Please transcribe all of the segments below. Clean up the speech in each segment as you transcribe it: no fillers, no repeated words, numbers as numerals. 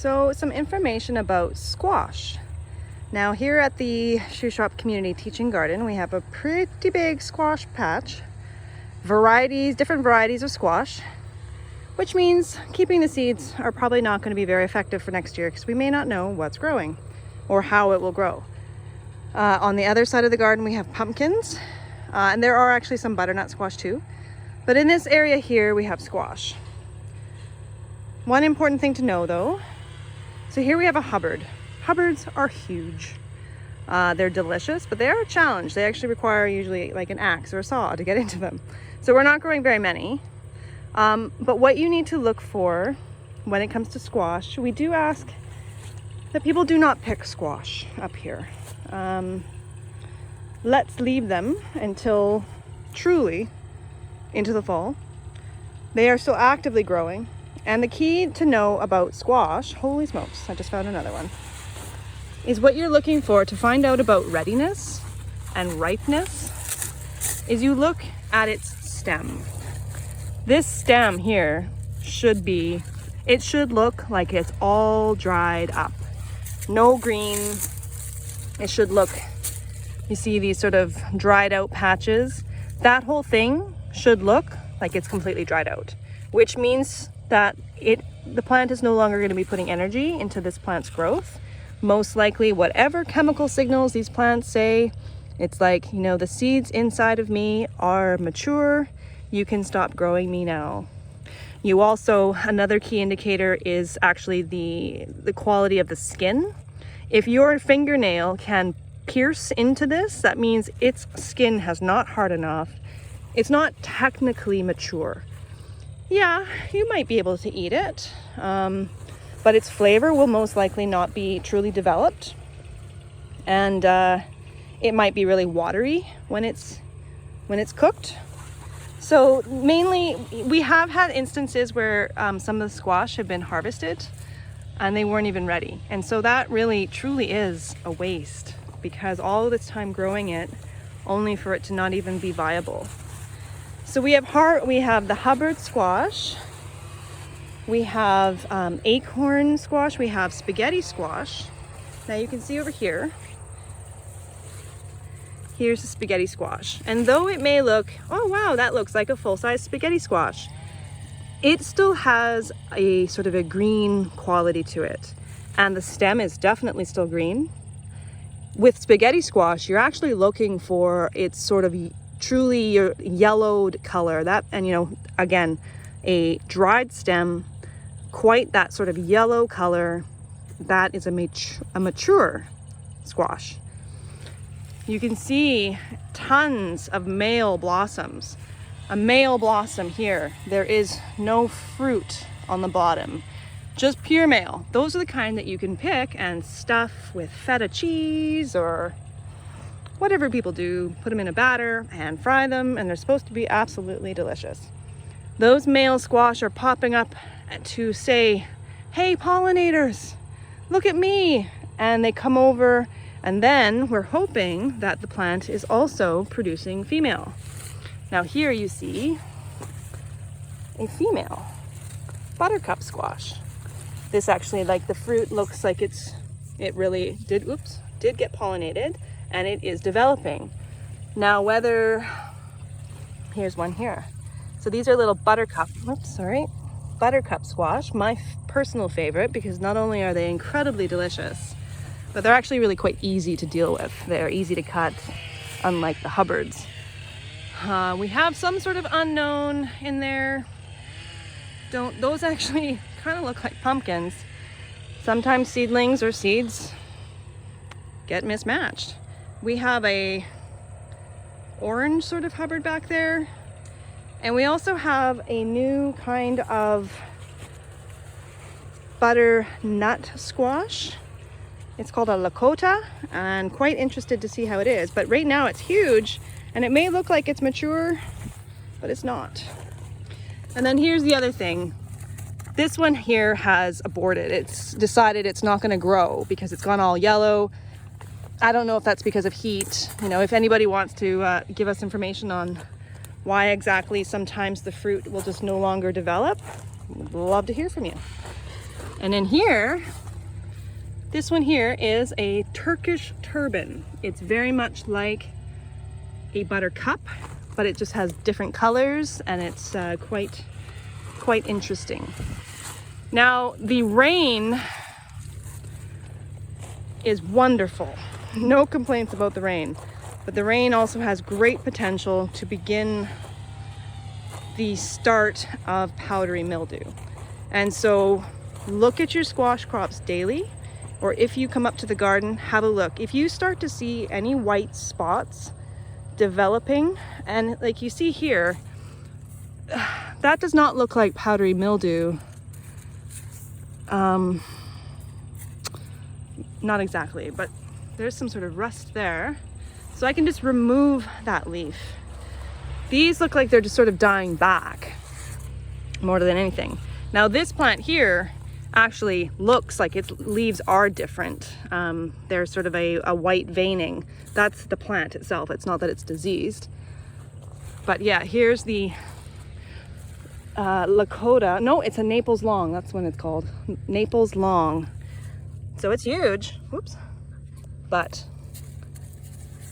So some information about squash. Now here at the Shuswap Community Teaching Garden, we have a pretty big squash patch. Different varieties of squash, which means keeping the seeds are probably not going to be very effective for next year because we may not know what's growing or how it will grow. On the other side of the garden, we have pumpkins, and there are actually some butternut squash too. But in this area here, we have squash. One important thing to know though, so here we have a Hubbard. Hubbards are huge. They're delicious, but they are a challenge. They actually require usually like an axe or a saw to get into them. So we're not growing very many. But what you need to look for when it comes to squash, we do ask that people do not pick squash up here. Let's leave them until truly into the fall. They are still actively growing. And the key to know about squash, holy smokes, I just found another one, is what you're looking for to find out about readiness and ripeness is you look at its stem. This stem here should look like it's all dried up. No green. It should look, you see these sort of dried out patches. That whole thing should look like it's completely dried out, which means that the plant is no longer going to be putting energy into this plant's growth. Most likely whatever chemical signals these plants say, it's like, you know, the seeds inside of me are mature. You can stop growing me now. You also, another key indicator is actually the quality of the skin. If your fingernail can pierce into this, that means its skin has not hardened enough. It's not technically mature. Yeah, you might be able to eat it, but its flavor will most likely not be truly developed. And it might be really watery when it's cooked. So mainly, we have had instances where some of the squash have been harvested and they weren't even ready. And so that really truly is a waste because all of this time growing it only for it to not even be viable. So we have the Hubbard squash, we have acorn squash, we have spaghetti squash. Now you can see over here, here's the spaghetti squash. And though it may look, oh wow, that looks like a full-size spaghetti squash, it still has a sort of a green quality to it. And the stem is definitely still green. With spaghetti squash, you're actually looking for its sort of truly yellowed color. That, and you know, again, a dried stem, quite that sort of yellow color, that is a mature squash. You can see tons of male blossoms. A male blossom here. There is no fruit on the bottom, just pure male. Those are the kind that you can pick and stuff with feta cheese or whatever people do. Put them in a batter and fry them, and they're supposed to be absolutely delicious. Those male squash are popping up to say, hey pollinators, look at me. And they come over, and then we're hoping that the plant is also producing female. Now here you see a female buttercup squash. This actually, like the fruit looks like it really did get pollinated, and it is developing. Now here's one here. So these are little buttercup squash, my personal favorite, because not only are they incredibly delicious, but they're actually really quite easy to deal with. They're easy to cut, unlike the Hubbards. We have some sort of unknown in there. Those actually kind of look like pumpkins. Sometimes seedlings or seeds get mismatched. We have a orange sort of Hubbard back there. And we also have a new kind of butternut squash. It's called a Lakota, and quite interested to see how it is. But right now it's huge, and it may look like it's mature, but it's not. And then here's the other thing. This one here has aborted. It's decided it's not going to grow because it's gone all yellow. I don't know if that's because of heat. You know, if anybody wants to give us information on why exactly sometimes the fruit will just no longer develop, we'd love to hear from you. And in here, this one here is a Turkish turban. It's very much like a buttercup, but it just has different colors, and it's quite interesting. Now, the rain is wonderful. No complaints about the rain, but the rain also has great potential to begin the start of powdery mildew. And so look at your squash crops daily, or if you come up to the garden, have a look. If you start to see any white spots developing, and like you see here, that does not look like powdery mildew. Not exactly, but there's some sort of rust there. So I can just remove that leaf. These look like they're just sort of dying back more than anything. Now this plant here actually looks like its leaves are different. There's sort of a white veining. That's the plant itself. It's not that it's diseased. But yeah, here's the Lakota. No, it's a Naples long. That's what it's called. Naples long. So it's huge. Whoops. But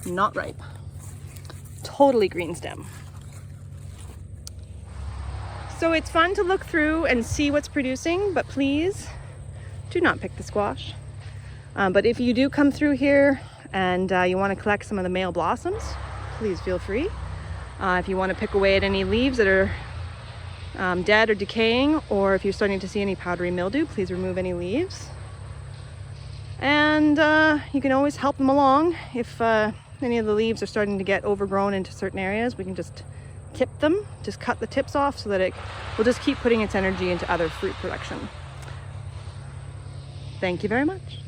not ripe. Totally green stem. So it's fun to look through and see what's producing, but please do not pick the squash. But if you do come through here and you want to collect some of the male blossoms, please feel free. If you want to pick away at any leaves that are dead or decaying, or if you're starting to see any powdery mildew, please remove any leaves. And you can always help them along. If any of the leaves are starting to get overgrown into certain areas, we can just tip them, just cut the tips off so that it will just keep putting its energy into other fruit production. Thank you very much.